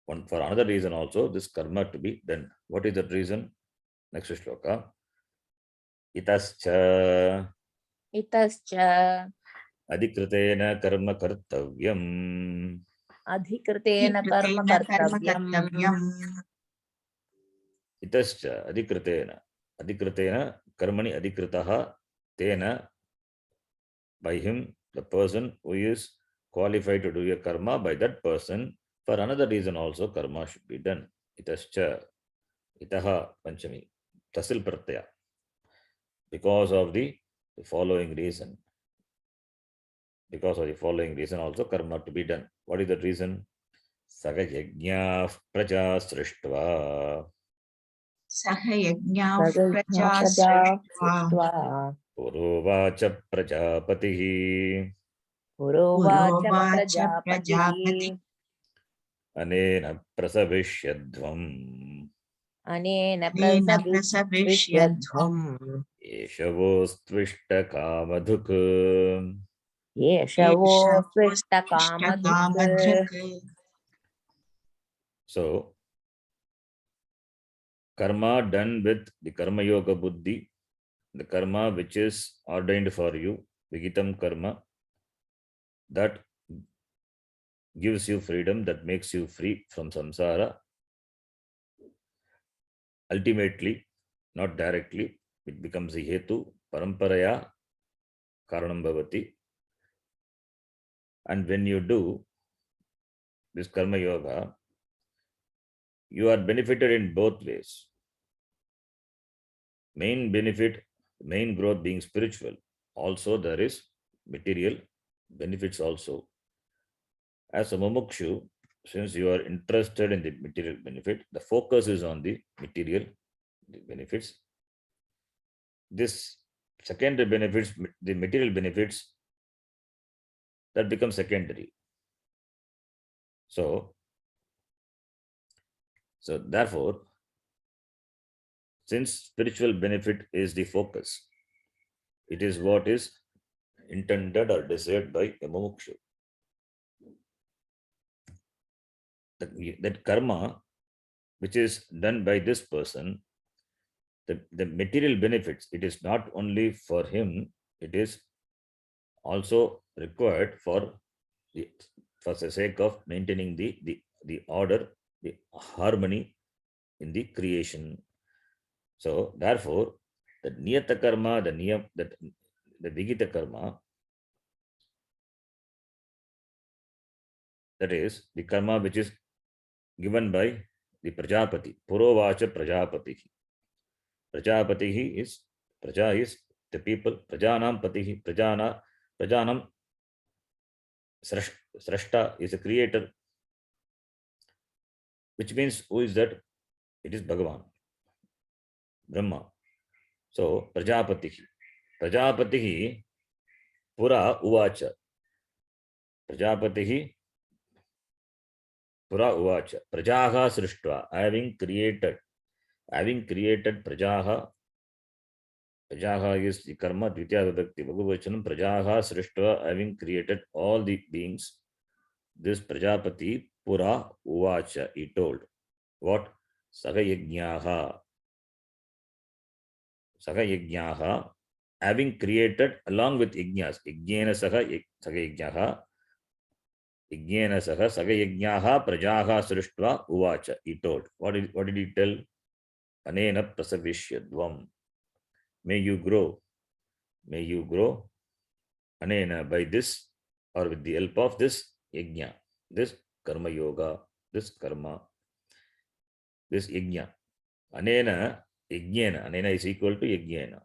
For another reason also, this karma to be done. What is that reason? Next shloka. Itascha Itascha adhikritena karma kartavyam. adhikritena karma kartavyam. Itascha adhikritena karmani adhikritaha tena, by him, the person who is qualified to do a karma, by that person, for another reason also karma should be done. Itascha, itaha panchami, tasil pratyaya. Because of the following reason. Because of the following reason also karma to be done. What is that reason? Sagayajñah praja srishtva. Sahayajñah praja srishtva. Purovacha prajapatihi. Purovacha prajapatihi. Anena prasavishyadvam. Anena prasavishyadvam. Eshavostvishta kamadhuk. Yeshavo svishta kamadhuk. So, karma done with the karma yoga buddhi, the karma which is ordained for you, vigitam karma, that gives you freedom, that makes you free from samsara. Ultimately, not directly, it becomes a hetu, paramparaya, karanam bhavati. And when you do this karma yoga, you are benefited in both ways. Main benefit, main growth being spiritual. Also, there is material benefits also. As a mumukshu, since you are interested in the material benefit, the focus is on the material benefits. This secondary benefits, the material benefits, that becomes secondary. So therefore, since spiritual benefit is the focus, it is what is intended or desired by a mumukshu. That karma which is done by this person, the material benefits, it is not only for him, it is also required for the sake of maintaining the order, the harmony in the creation. So therefore, the niyata karma, the niyam, that the vigita karma, that is the karma which is given by the Prajapati. Purovacha Prajapati. Prajapati is, Praja is the people. Prajanam Patihi. Prajanam Srashta is a creator. Which means who is that? It is Bhagavan, Brahma. So Prajapati. Prajapati Pura Uvacha. Prajapati Pura Uvacha. Prajaha Srishtva. Having created Prajaha. Prajaha is the karma, Dvitiya Vibhakti, Bhagavachanam, Prajaha Srishtva, having created all the beings. This Prajapati Pura Uvacha, he told. What? Sagayajnaha. Sagayajnaha, having created along with Yajnas. Yajnena Sagayajnaha. Yajnena Sagayajnaha Prajaha Srishtva Uvacha, he told. What did he tell? Anena Prasavishyadvam. May you grow. May you grow. Anena, by this or with the help of this yajna, this karma yoga, this karma, this yajna. Anena yajnena. Anena is equal to yajnena.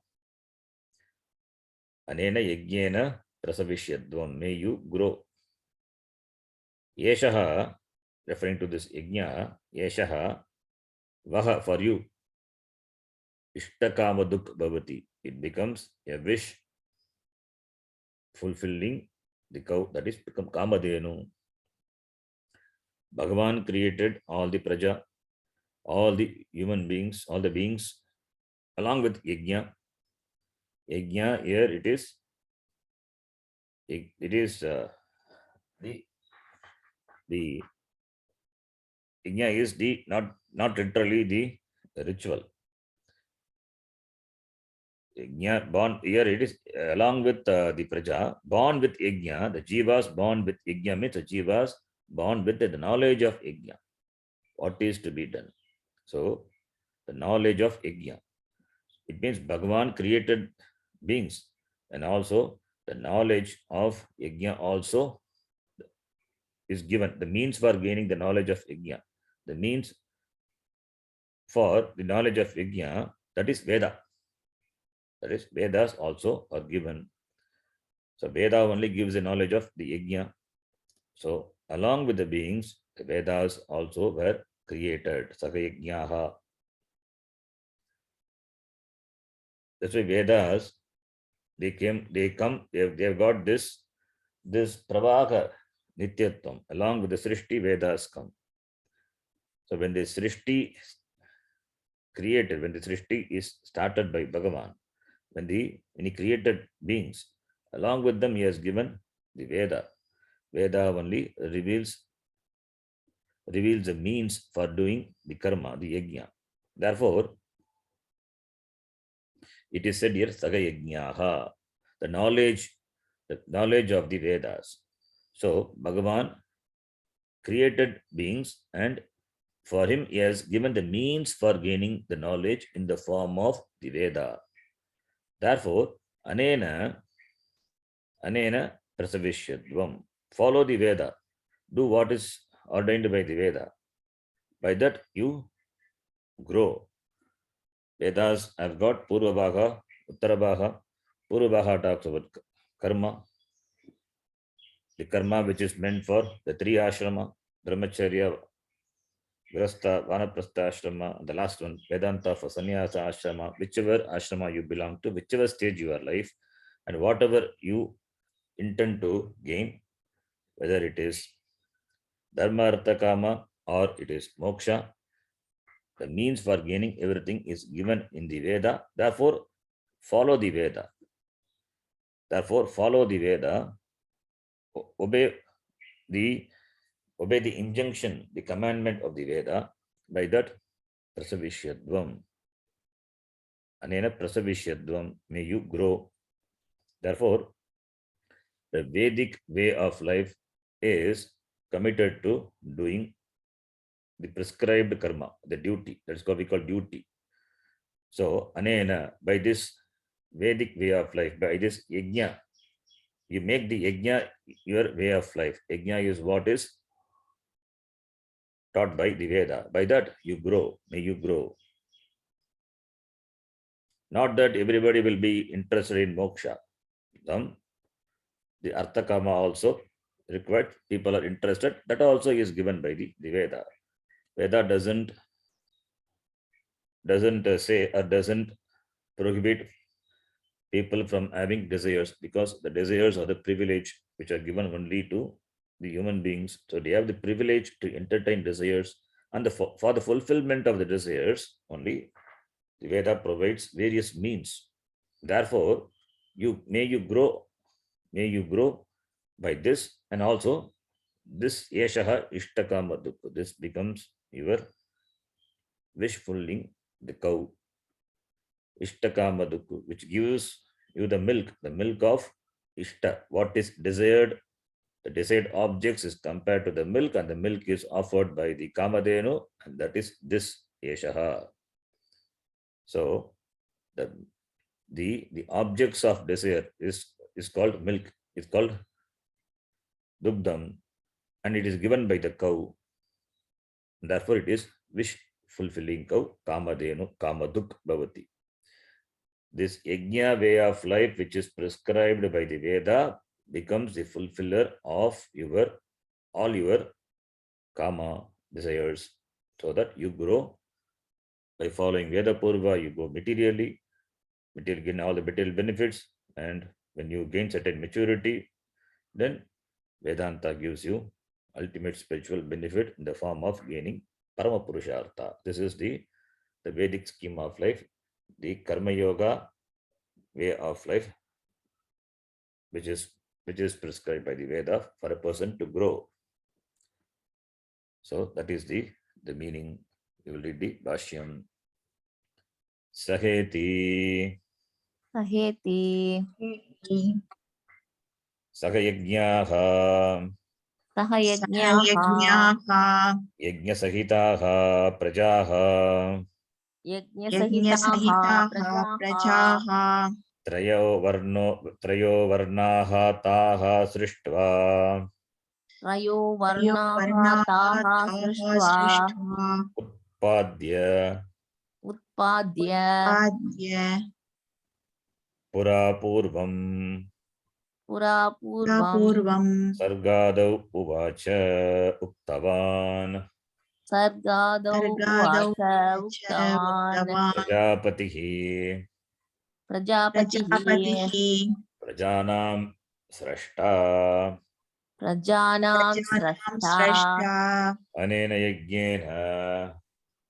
Anena yajnena prasavishyadvam. May you grow. Yeshaha, referring to this yajna, yeshaha, vaha, for you. Ishtakama duk bhavati. It becomes a wish fulfilling the cow, that is become Kamadhenu. Bhagavan created all the praja, all the human beings, all the beings, along with yajna. Yajna here it is the yajna is the not literally the ritual. Yajna born here, it is along with the praja, born with yajna. The jivas born with yajna means the jivas born with the knowledge of yajna, what is to be done. So the knowledge of yajna, it means Bhagavan created beings, and also the knowledge of yajna also is given. The means for gaining the knowledge of yajna, the means for the knowledge of yajna, that is Veda. That is, Vedas also are given. So Veda only gives the knowledge of the yajna. So along with the beings, the Vedas also were created. Sagayajnaha. That's why Vedas, they've got this Pravaka Nityatvam. Along with the Srishti, Vedas come. So when the Srishti created, when the Srishti is started by Bhagavan, when he created beings, along with them he has given the Veda. Veda only reveals the means for doing the karma, the yajna. Therefore, it is said here, Sagayajnaha, the knowledge of the Vedas. So Bhagavan created beings, and for him he has given the means for gaining the knowledge in the form of the Veda. Therefore, anena prasavishyadvam. Follow the Veda. Do what is ordained by the Veda. By that you grow. Vedas have got Purva Bhaga, Uttara Bhaga. Purva Bhaga talks about karma. The karma which is meant for the three ashrama, Brahmacharya, Grastha, Vanaprastha ashrama, the last one, Vedanta for Sannyasa ashrama, whichever ashrama you belong to, whichever stage you are life, and whatever you intend to gain, whether it is Dharma, Artha, Kama, or it is Moksha, the means for gaining everything is given in the Veda. Therefore, follow the Veda. Obey the injunction, the commandment of the Veda. By that, prasavishyadvam. Anena prasavishyadvam, may you grow. Therefore, the Vedic way of life is committed to doing the prescribed karma, the duty. That's what we call duty. So, anena, by this Vedic way of life, by this yajna, you make the yajna your way of life. Yajna is what is taught by the Veda. By that, you grow. May you grow. Not that everybody will be interested in moksha. The artha kama also required. People are interested. That also is given by the Veda. Veda doesn't say or doesn't prohibit people from having desires, because the desires are the privilege which are given only to the human beings. So they have the privilege to entertain desires, and for the fulfillment of the desires only, the Veda provides various means. Therefore, may you grow by this, and also this yeshaha ishtakama dukha. This becomes your wish fulfilling, the cow. Ishtakama dukha, which gives you the milk of ishta, what is desired. The desired objects is compared to the milk, and the milk is offered by the kamadenu, and that is this yeshaha. So the objects of desire is called milk, is called dugdam, and it is given by the cow. Therefore, it is wish fulfilling cow, kamadenu, kamaduk bhavati. This yajna way of life, which is prescribed by the Veda, becomes the fulfiller of all your kama desires, so that you grow. By following Veda Purva, you go materially, gain all the material benefits, and when you gain certain maturity, then Vedanta gives you ultimate spiritual benefit in the form of gaining Parama Purushartha. This is the Vedic scheme of life, the Karma Yoga way of life, which is prescribed by the Veda for a person to grow. So that is the meaning. You will read the Bhashyam. Saheti Saheti Sahayajnyaha Sahayajnyaha Yajnasahitaha Prajaha Yajnasahitaha Prajaha Trayo Varnaha Taha Srishtva Rayo Varnaha Taha Srishtva Utpadya Utpadya Pura Purvam Purvam Sargadau Uvacha Uktavan Sargadau Uvacha Uktavan Prajapatihi Prajapatihi Prajanam Srashta Prajanam Srashta Anena Yajnena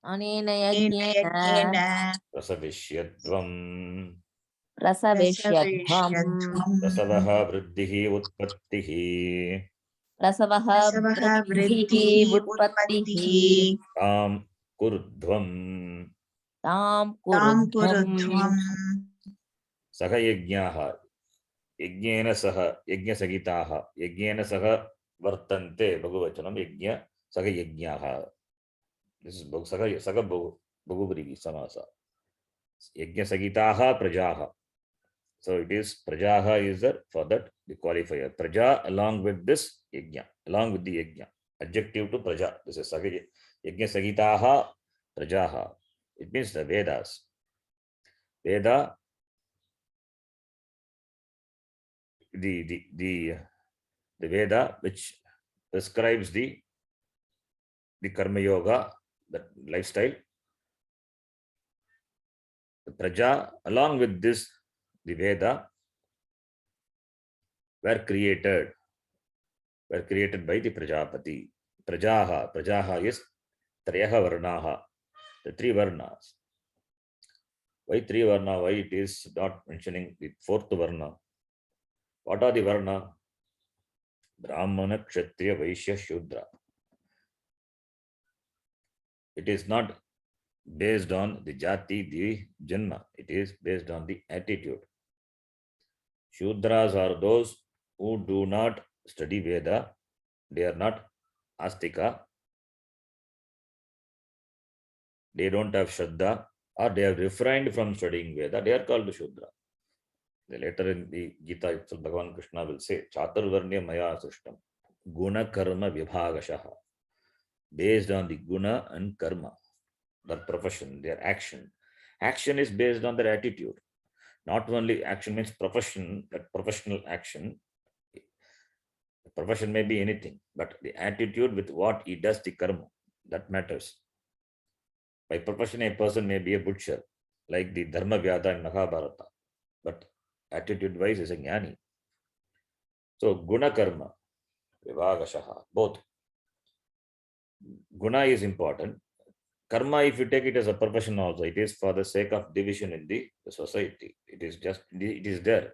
Anena Yajnena Prasavishyadvam Prasavishyadhvam Prasavaha Vriddhihi Utpattihi Prasavaha Vriddhihi Utpattihi Tam Kurudhvam Tam Kurudhvam Saha Yajnyaha Yajnena Saha Yajnasagitaha Yajnena Saha Vartante Bhagavachanam Yajna Saha Yajnyaha. This is Saga Bhagavrivi Samasa. Yajnasagitaha Prajaha. So it is Prajaha is there for that the qualifier. Praja along with this Yajna, along with the Yajna. Adjective to Praja. This is Saga Yajnasagitaha Prajaha. It means the Vedas. Veda, the Veda which prescribes the Karma Yoga, that lifestyle. The Praja, along with this, the Veda, were created by the Prajapati. Prajaha is Trayaha Varnaha, the three Varnas. Why three Varna? Why it is not mentioning the fourth Varna? What are the Varna? Brahmana, Kshatriya, Vaishya, Shudra. It is not based on the jati, the janma. It is based on the attitude. Shudras are those who do not study Veda. They are not astika. They don't have Shraddha, or they have refrained from studying Veda. They are called Shudra. Later in the Gita itself, Bhagavan Krishna will say, Chaturvarnya Maya Srishtam, Guna Karma Vibhagashaha, based on the Guna and Karma, their profession, their action. Action is based on their attitude. Not only action means profession, that professional action. The profession may be anything, but the attitude with what he does the karma, that matters. By profession, a person may be a butcher, like the Dharma Vyada in Mahabharata, but attitude-wise is a jnani. So, guna karma, vivagashaha, both. Guna is important. Karma, if you take it as a profession also, it is for the sake of division in the society. It is just, it is there.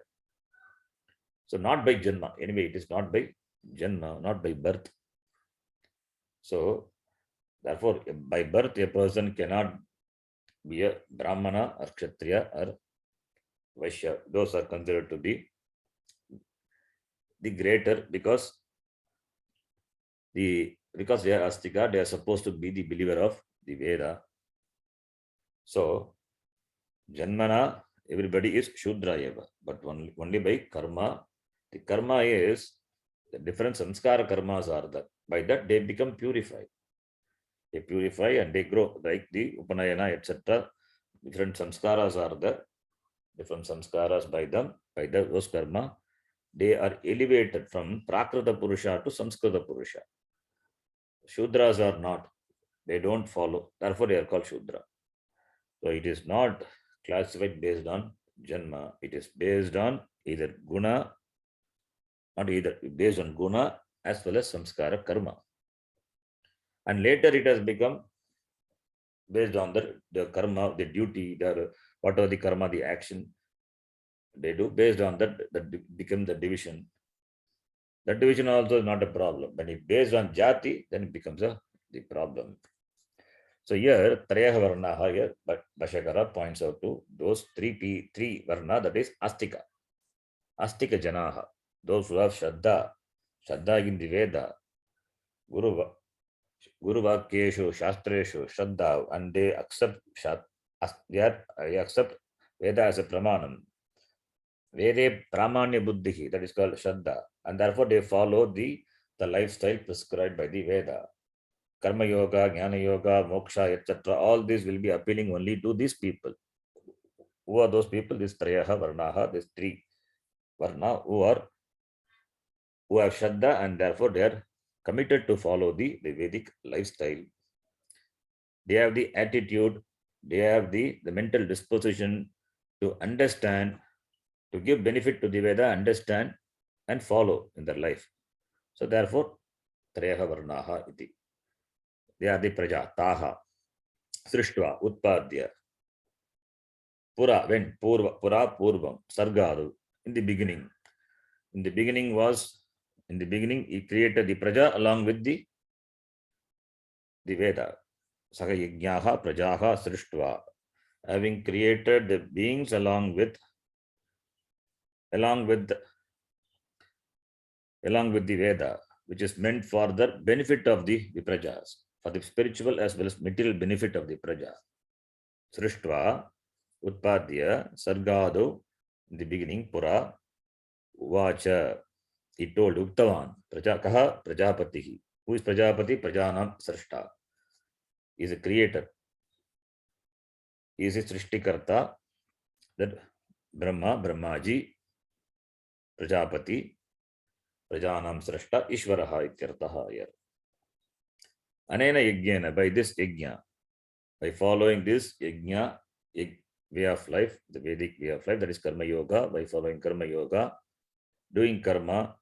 So, not by janma. Anyway, it is not by janma, not by birth. So, therefore, by birth, a person cannot be a Brahmana or Kshatriya or Vaishya. Those are considered to be the greater because they are Astika, they are supposed to be the believer of the Veda. So, Janmana, everybody is Shudra Eva, but only by karma. The karma is the different samskara karmas are that. By that, they become purified. They purify and they grow, like the Upanayana, etc. Different samskaras are there. Different samskaras by them, by those karma, they are elevated from Prakrita Purusha to Samskrita Purusha. Shudras are not. They don't follow. Therefore, they are called Shudra. So it is not classified based on Janma. It is based on either Guna, not either, based on Guna as well as Samskara Karma. And later it has become based on the karma, the duty, whatever the karma, the action they do, based on that become the division. That division also is not a problem. When it based on jati, then it becomes the problem. So here, Trayaha Varnaha, here, but Bhashakara points out to those three Varna, that is Astika. Astika Janaha, those who have Shraddha in the Veda, Guru Vakyeshu, Shastreshu, Shraddha, and they accept Veda as a Pramanam. Vede Pramanya Buddhi, that is called Shraddha, and therefore they follow the lifestyle prescribed by the Veda. Karma Yoga, Jnana Yoga, Moksha, etc. All these will be appealing only to these people. Who are those people? These Trayaha Varnaha, these three Varna who have Shraddha and therefore they are committed to follow the Vedic lifestyle. They have the attitude, they have the mental disposition to understand, to give benefit to the Veda, understand and follow in their life. So therefore, Trayaha Varnaha iti. They are the Praja, Taha, Srishtva, Utpadya, Pura, when Pura, Purvam, Sargadu, in the beginning. In the beginning, he created the Praja along with the Veda. Saha Yajnaha, Prajaha, Srishtva. Having created the beings along with the Veda, which is meant for the benefit of the Prajas, for the spiritual as well as material benefit of the Praja. Srishtva, Utpadya, Sargadu, in the beginning, Pura, Uvacha, he told Uktavan, Kaha Prajapatihi. Who is Prajapati? Prajanam Srishta. He is a creator. He is a Srishtikarta, that Brahmaji, Prajapati, Prajanam Srishta, Ishvaraha ityartaha here. Anena Yajnana, by this Yajna, by following this Yajna, way of life, the Vedic way of life, that is Karma Yoga, by following Karma Yoga, doing Karma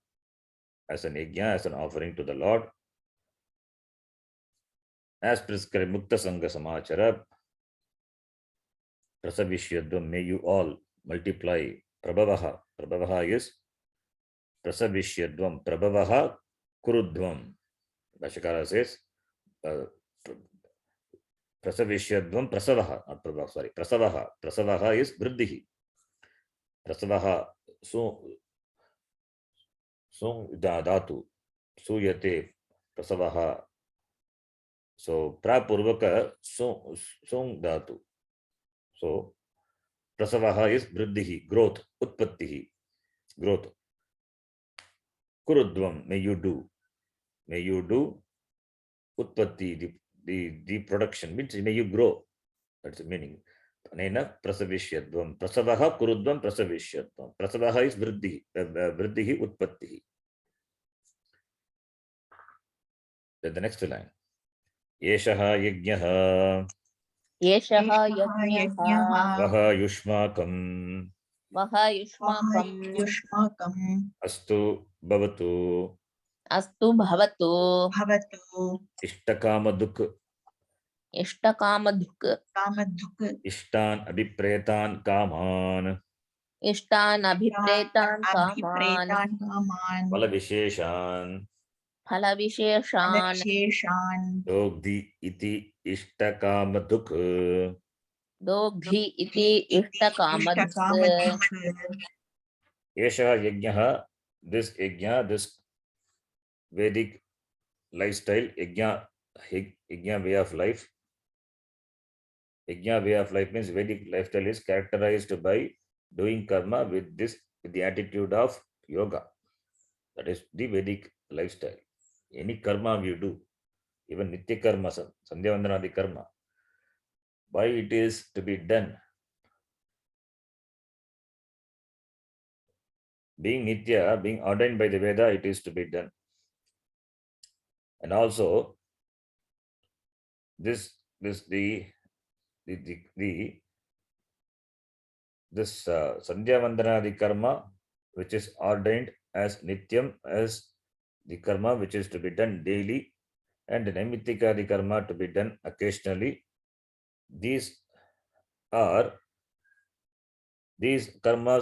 as an Yajna, as an offering to the Lord, as prescribed Mukta Sangha Samachara, Prasavishyadvam, may you all multiply. Prabhavaha. Prabhavaha is Prasavishyadvam. Prabhavaha Kurudvam. Bhashakara says, Prasavishyadvam prasavaha, not prabha, sorry, prasavaha. Prasavaha is vriddhi. Prasavaha, so dhatu, suyate, prasavaha. So prapurvaka, so dhatu. So prasavaha is vriddhi, growth, utpattihi, growth. Kurudvam, may you do. May you do utpatti, the production, means may you grow. That's the meaning. Anena prasavishyadvam. Prasavaha kurudvam prasavishyadvam. Prasavaha is vriddhi, vriddhi utpattihi. Then the next line. Yeshaha yajnaha एषः यज्ञः यज्ञः vaha yushmakam वः युष्माकम् युष्माकम् astu bhavatu अस्तु भवतु भवतु ishtakama इष्टकामधुक् कामधुक् ishtan abhipretan kaman इष्टान् अभिप्रेतान् कामान् अभिप्रेतान् कामान् vala visheshan फलविशेषान् फलविशेषान् dogdi iti ishtakamaduk. दोग्धि इति इष्टकामधुक् इष्टकामधुक् Yesha yajnaha, this yajna, this Vedic lifestyle, yajna way of life. Yajna way of life means Vedic lifestyle is characterized by doing karma with the attitude of yoga. That is the Vedic lifestyle. Any karma you do, even nitya karma, sandhya vandanadi karma, why it is to be done? Being nitya, being ordained by the Veda, it is to be done. And also, this Sandhya Vandanadi karma, which is ordained as nityam, as the karma which is to be done daily, and the Naimittikadi karma to be done occasionally. These karmas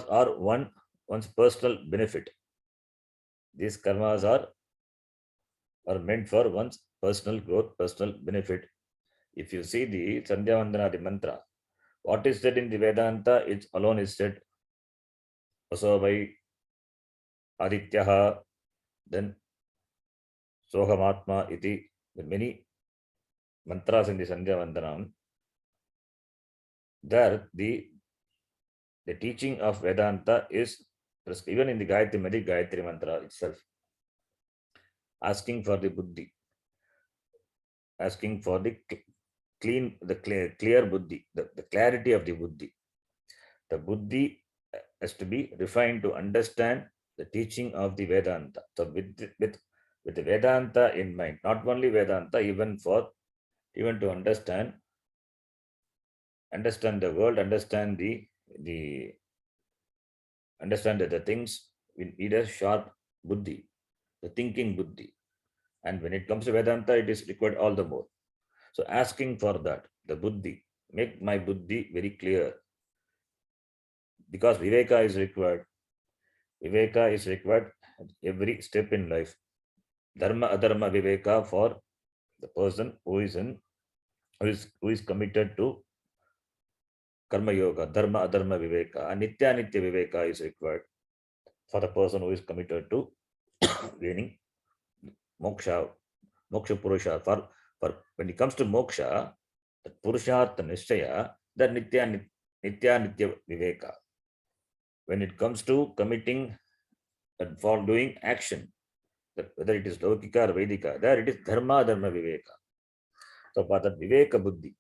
are one's personal benefit. These karmas are meant for one's personal growth, personal benefit. If you see the Sandhya Vandana, the mantra, what is said in the Vedanta, it alone is said. Vasovai Adityaha, then Sohamatma iti, the many mantras in the Sandhya Vandanam. There, the teaching of Vedanta is even in the Gayatri mantra itself, asking for the buddhi, asking for the clear buddhi, the clarity of the buddhi. The buddhi has to be refined to understand the teaching of the Vedanta. So with the Vedanta in mind, not only Vedanta, even to understand the world, understand understand the things, we need a sharp buddhi, the thinking buddhi. And when it comes to Vedanta, it is required all the more. So asking for that, the buddhi, make my buddhi very clear. Because Viveka is required. Viveka is required at every step in life. Dharma adharma viveka for the person who is committed to karma yoga. Dharma adharma viveka. And nitya viveka is required for the person who is committed to gaining moksha purusha. For when it comes to moksha, the purushartha nishchaya, that nitya viveka. When it comes to committing and for doing action, whether it is Laukika or Vedika, there it is Dharma Viveka. So for the Viveka Buddhi,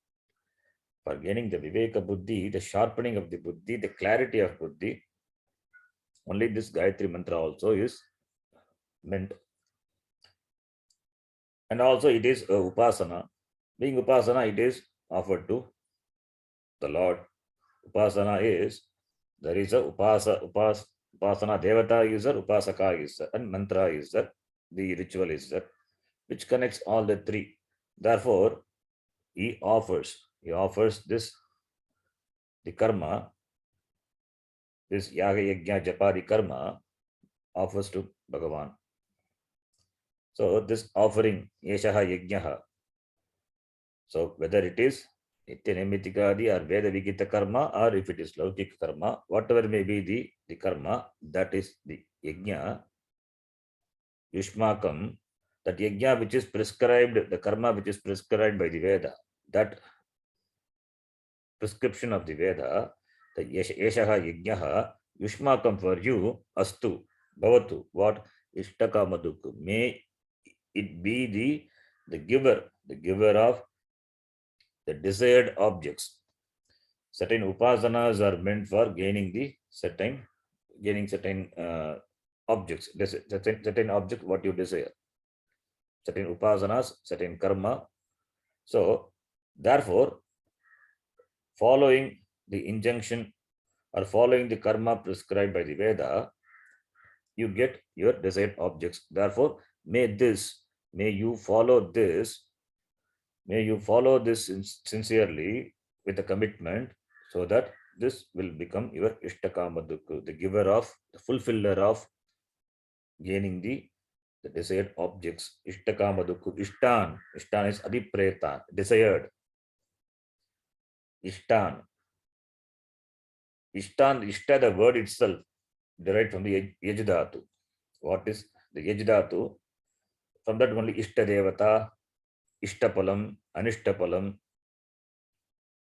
for gaining the Viveka Buddhi, the sharpening of the Buddhi, the clarity of Buddhi, only this Gayatri Mantra also is meant. And also it is Upasana. Being Upasana, it is offered to the Lord. Upasana is, there is a Upasana Devata is there, Upasaka is there, and Mantra is there, the ritual is there, which connects all the three. Therefore, he offers this, the karma, this Yaga Yajna Japadi karma, offers to Bhagavan. So this offering, Yeshaha Yajnaha, So whether it is Nitya Naimitikadi or Veda Vigita karma, or if it is Laukika karma, whatever may be the karma, that is the yajna, Yushmakam, that yajna which is prescribed, the karma which is prescribed by the Veda, that prescription of the Veda, the Yeshaha Yajnaha, Yushmakam for you, Astu, Bhavatu, what? Ishtakamaduk. May it be the giver of the desired objects. Certain upasanas are meant for gaining certain objects, certain object what you desire. Certain upasanas, certain karma. So, therefore, following the injunction or following the karma prescribed by the Veda, you get your desired objects. Therefore, may you follow this sincerely with a commitment, so that this will become your Ishtakamaduku, the giver of, the fulfiller of gaining the desired objects. Ishtakamaduku, Ishtan is Adipreta, desired. Ishtan, Ishta, the word itself derived from the Yajidhatu. What is the Yajidhatu? From that only Ishta Devata, Ishtapalam, Anishtapalam,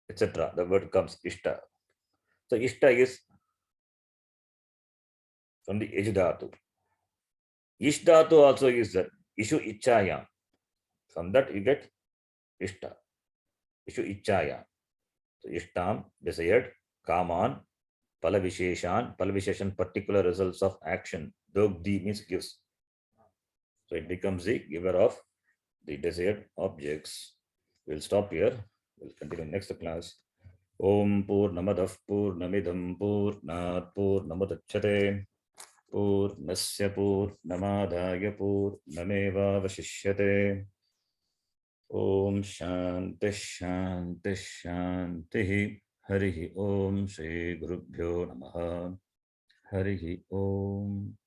etc. The word comes Ishta. So Ishta is from the Yajidhatu. Ishdhatu also is that Ishu Ichaya. From that you get Ishta. Ishu Ichaya. So Ishtam, desired, Kaman, Palavisheshan, particular results of action. Dogdi means gives. So it becomes the giver of the desired objects. We'll stop here. We'll continue next class. Om Purnamadav Purnamidam Purnat Purnamudachyate Purnasya Purnamadaya Purnameva Vashishyate. Om Shanti Shanti Shanti. Harihi Om Shri Gurubhyo Namaha. Harihi Om.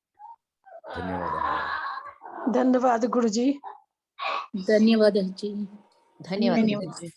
Dhanyavadah. धन्यवाद गुरुजी। धन्यवाद जी। धन्यवाद।